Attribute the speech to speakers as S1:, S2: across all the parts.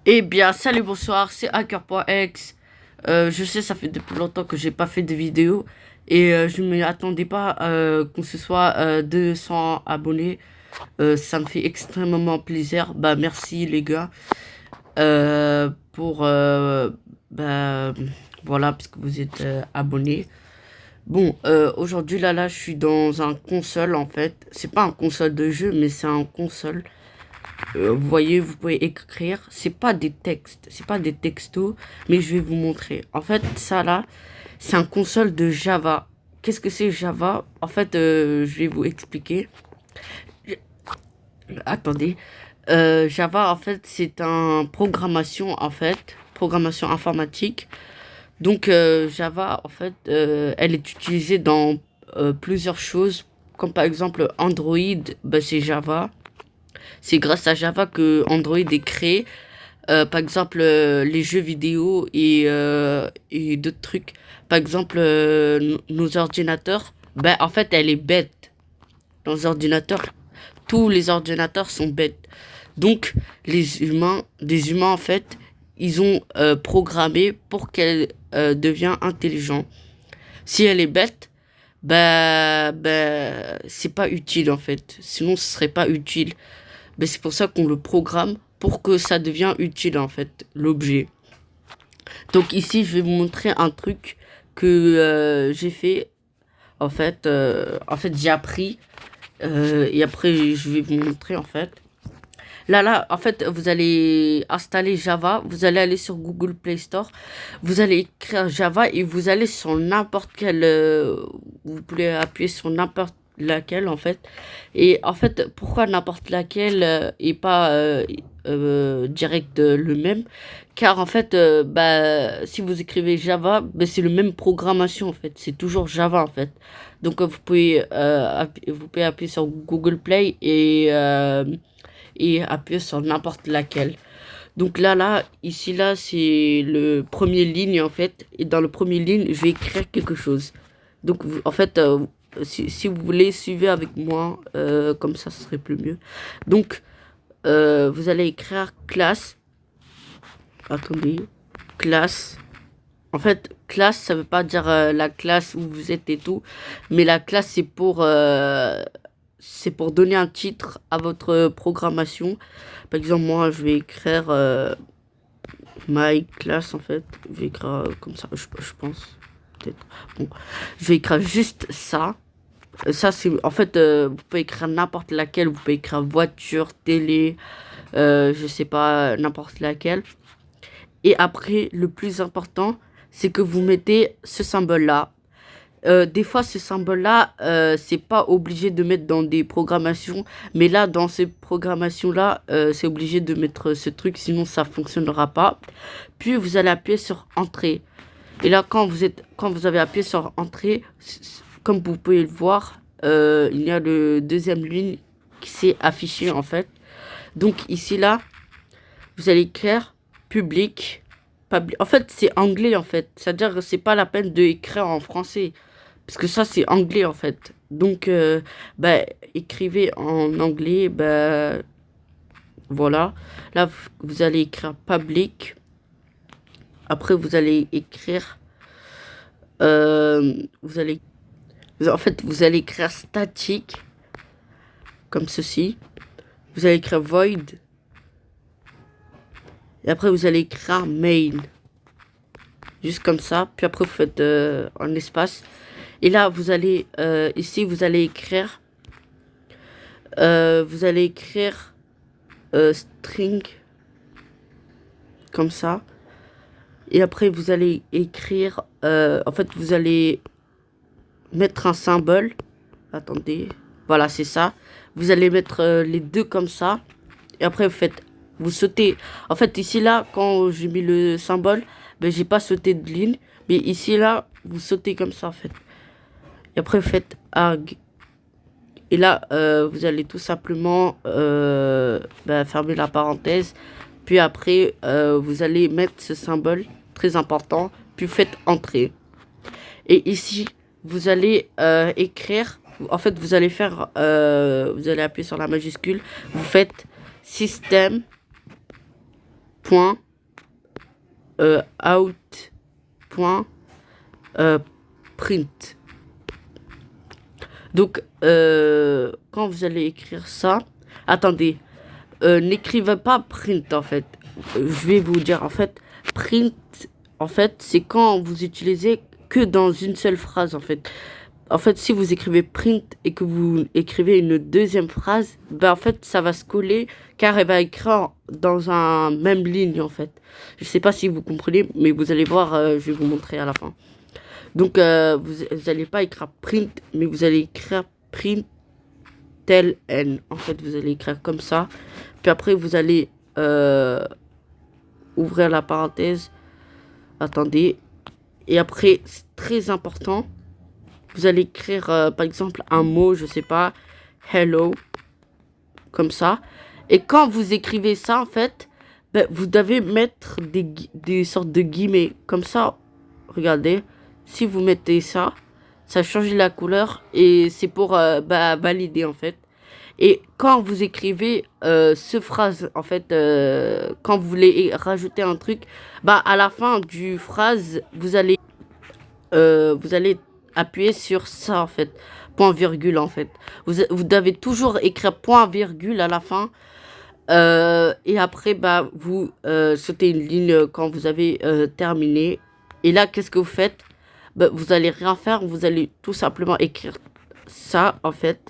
S1: Eh bien, salut, bonsoir, c'est hacker.exe. Je sais, ça fait depuis longtemps que j'ai pas fait de vidéo et je ne m'y attendais pas qu'on se soit 200 abonnés. Ça me fait extrêmement plaisir. Bah, merci les gars pour bah, voilà, parce que vous êtes abonnés. Bon, aujourd'hui là, je suis dans un console en fait. C'est pas un console de jeu, mais c'est un console. Vous voyez, vous pouvez écrire. C'est pas des textes, c'est pas des textos, mais je vais vous montrer. En fait, ça là, c'est un console de Java. Qu'est-ce que c'est Java? En fait, je vais vous expliquer. Attendez. Java, en fait, c'est un programmation, en fait, programmation informatique. Donc, Java, en fait, elle est utilisée dans plusieurs choses, comme par exemple Android, bah, c'est Java. C'est grâce à Java que Android est créé. Par exemple, les jeux vidéo et d'autres trucs. Par exemple, nos ordinateurs, ben, en fait, elle est bête. Nos ordinateurs, tous les ordinateurs sont bêtes. Donc, les humains, en fait, ils ont programmé pour qu'elle devienne intelligente. Si elle est bête, c'est pas utile, en fait. Sinon, ce serait pas utile. Ben, c'est pour ça qu'on le programme pour que ça devienne utile en fait, l'objet. Donc ici, je vais vous montrer un truc que j'ai fait. J'ai appris et après je vais vous montrer en fait. Là, en fait, vous allez installer Java, vous allez aller sur Google Play Store, vous allez écrire Java et vous allez sur n'importe quel, vous pouvez appuyer sur n'importe laquelle en fait. Et en fait, pourquoi n'importe laquelle et pas direct le même? Car en fait, si vous écrivez Java, c'est le même programmation en fait, c'est toujours Java en fait. Donc vous pouvez appuyer sur Google Play et appuyer sur n'importe laquelle. Donc ici, là, c'est le premier ligne, en fait. Et dans le premier ligne, je vais écrire quelque chose. Donc, en fait, si vous voulez, suivez avec moi. Comme ça, ce serait plus mieux. Donc, vous allez écrire classe. Attendez. Classe. En fait, classe, ça veut pas dire la classe où vous êtes et tout. Mais la classe, c'est pour donner un titre à votre programmation. Par exemple, moi, je vais écrire my class, en fait. Je vais écrire comme ça, je pense. Peut-être. Bon, je vais écrire juste ça. Ça, c'est... En fait, vous pouvez écrire n'importe laquelle. Vous pouvez écrire voiture, télé, je sais pas, n'importe laquelle. Et après, le plus important, c'est que vous mettez ce symbole-là. Des fois, ce symbole-là, c'est pas obligé de mettre dans des programmations, mais là, dans ces programmations-là, c'est obligé de mettre ce truc, sinon ça fonctionnera pas. Puis vous allez appuyer sur Entrée. Et là, quand vous avez appuyé sur Entrée, comme vous pouvez le voir, il y a le deuxième ligne qui s'est affichée en fait. Donc ici là, vous allez écrire public. En fait, c'est anglais en fait. C'est-à-dire que c'est pas la peine de écrire en français. Parce que ça, c'est anglais, en fait. Donc, écrivez en anglais, voilà. Là, vous allez écrire public. Après, vous allez écrire... vous allez... En fait, vous allez écrire statique. Comme ceci. Vous allez écrire void. Et après, vous allez écrire main. Juste comme ça. Puis après, vous faites un espace. Et là, vous allez... ici, vous allez écrire... string comme ça. Et après, vous allez écrire... en fait, vous allez mettre un symbole. Attendez. Voilà, c'est ça. Vous allez mettre les deux comme ça. Et après, vous sautez. En fait, ici, là, quand j'ai mis le symbole, j'ai pas sauté de ligne. Mais ici, là, vous sautez comme ça, en fait. Et après, vous faites arg. Et là, vous allez tout simplement fermer la parenthèse. Puis après, vous allez mettre ce symbole très important. Puis faites entrer. Et ici, vous allez écrire. En fait, vous allez faire. Vous allez appuyer sur la majuscule. Vous faites système. point out point print. Donc, quand vous allez écrire ça, attendez, n'écrivez pas print en fait. Je vais vous dire en fait, print en fait, c'est quand vous utilisez que dans une seule phrase en fait. En fait, si vous écrivez print et que vous écrivez une deuxième phrase, ben en fait, ça va se coller car elle va écrire dans un même ligne en fait. Je sais pas si vous comprenez, mais vous allez voir, je vais vous montrer à la fin. Donc, vous allez pas écrire print, mais vous allez écrire print tel n. En fait, vous allez écrire comme ça. Puis après, vous allez ouvrir la parenthèse. Attendez. Et après, c'est très important. Vous allez écrire, par exemple, un mot, je sais pas, hello, comme ça. Et quand vous écrivez ça, en fait, ben, vous devez mettre des sortes de guillemets. Comme ça, regardez, si vous mettez ça, ça change la couleur et c'est pour bah, valider, en fait. Et quand vous écrivez ce phrase, en fait, quand vous voulez rajouter un truc, bah, à la fin du phrase, vous allez appuyer sur ça en fait, point virgule en fait. Vous devez toujours écrire point virgule à la fin. Et après, bah, vous sautez une ligne quand vous avez terminé. Et là, qu'est-ce que vous faites? Bah, vous allez rien faire, vous allez tout simplement écrire ça en fait.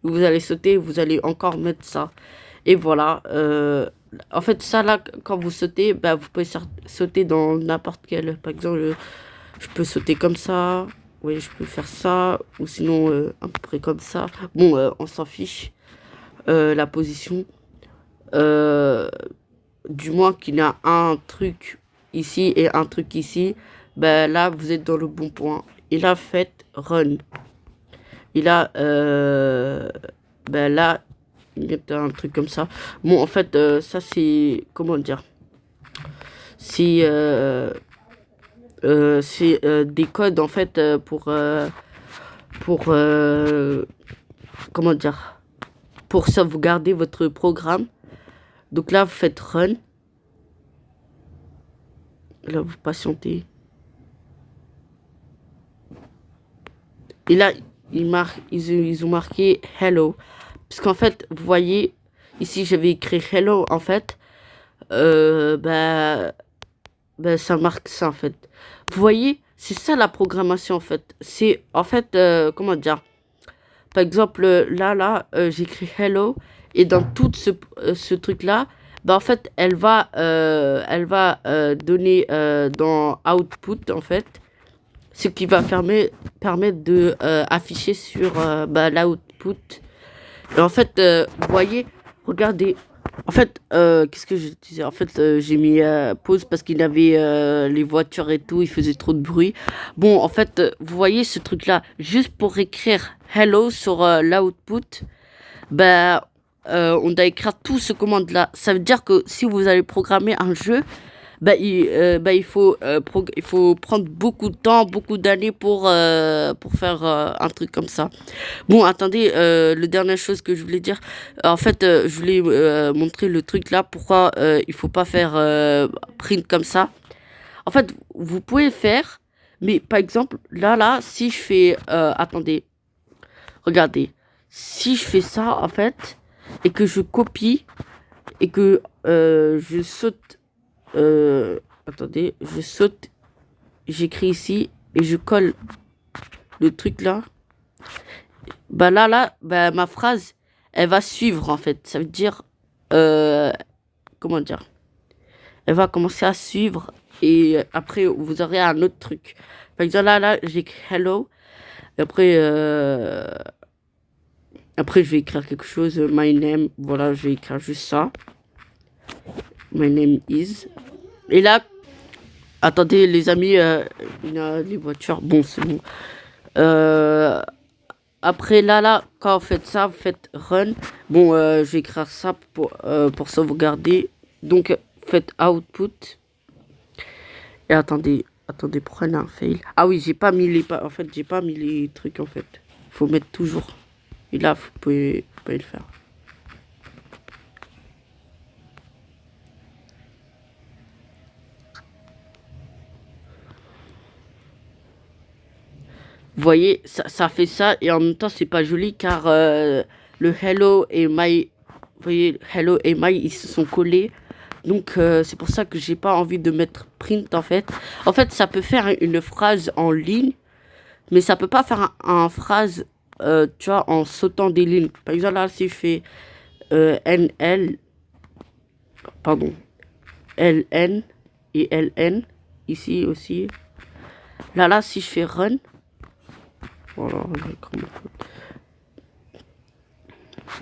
S1: Vous allez sauter, vous allez encore mettre ça. Et voilà. En fait, ça là, quand vous sautez, bah, vous pouvez sauter dans n'importe quel. Par exemple, je peux sauter comme ça. Oui, je peux faire ça. Ou sinon, à peu près comme ça. Bon, on s'en fiche. La position. Du moins qu'il y a un truc ici et un truc ici. Ben là, vous êtes dans le bon point. Et là, faites run. Et là, ben là, il y a un truc comme ça. Bon, en fait, ça c'est... Comment dire? C'est des codes en fait pour comment dire, pour sauvegarder votre programme. Donc là vous faites run, là vous patientez et là ils ont marqué hello parce qu'en fait vous voyez ici j'avais écrit hello en fait bah, ça marque ça en fait. Vous voyez, c'est ça la programmation en fait. C'est en fait, comment dire, par exemple, j'écris hello et dans tout ce truc-là, bah, en fait, elle va donner dans output en fait, ce qui va permettre de afficher sur bah, l'output. Et en fait, vous voyez, regardez. En fait, qu'est-ce que je disais? En fait, j'ai mis pause parce qu'il y avait les voitures et tout, il faisait trop de bruit. Bon, en fait, vous voyez ce truc-là, juste pour écrire hello sur l'output, ben, on doit écrire tout ce commande-là. Ça veut dire que si vous allez programmer un jeu, il faut prendre beaucoup de temps, beaucoup d'années pour faire un truc comme ça. Bon, attendez, la dernière chose que je voulais dire, en fait, je voulais montrer le truc là, pourquoi il faut pas faire print comme ça. En fait, vous pouvez le faire, mais par exemple, là, si je fais, attendez, regardez, si je fais ça, en fait, et que je copie, et que je saute, attendez, je saute, j'écris ici, et je colle le truc là, bah bah, ma phrase, elle va suivre en fait. Ça veut dire, comment dire, elle va commencer à suivre et après vous aurez un autre truc. Par exemple là, j'écris hello. Et après je vais écrire quelque chose, my name. Voilà, je vais écrire juste ça. My name is. Et là, attendez les amis, il y a les voitures. Bon, c'est bon. Après quand vous faites ça, vous faites run. Bon, je vais écrire ça pour sauvegarder. Donc, faites output. Et attendez, prenez un fail. Ah oui, j'ai pas mis en fait, j'ai pas mis les trucs en fait. Faut mettre toujours. Et là, vous pouvez le faire. Vous voyez, ça fait ça et en même temps c'est pas joli car le hello et my, vous voyez, hello et my ils se sont collés. Donc c'est pour ça que j'ai pas envie de mettre print en fait. En fait ça peut faire une phrase en ligne, mais ça peut pas faire un phrase, tu vois, en sautant des lignes. Par exemple là si je fais NL, pardon, LN et LN ici aussi. Là si je fais run, voilà,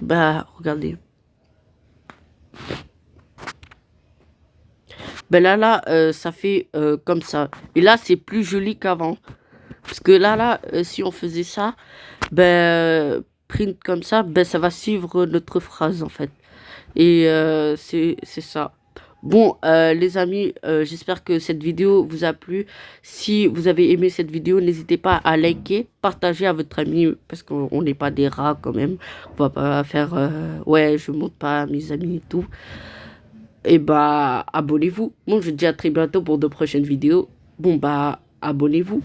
S1: bah regardez. Ben ça fait comme ça. Et là, c'est plus joli qu'avant. Parce que si on faisait ça, print comme ça, ben, ça va suivre notre phrase, en fait. Et c'est ça. Bon, les amis, j'espère que cette vidéo vous a plu. Si vous avez aimé cette vidéo, n'hésitez pas à liker, partager à votre ami, parce qu'on n'est pas des rats quand même. On va pas faire, ouais, je montre pas à mes amis et tout. Et bah, abonnez-vous. Bon, je vous dis à très bientôt pour de prochaines vidéos. Bon, bah, abonnez-vous.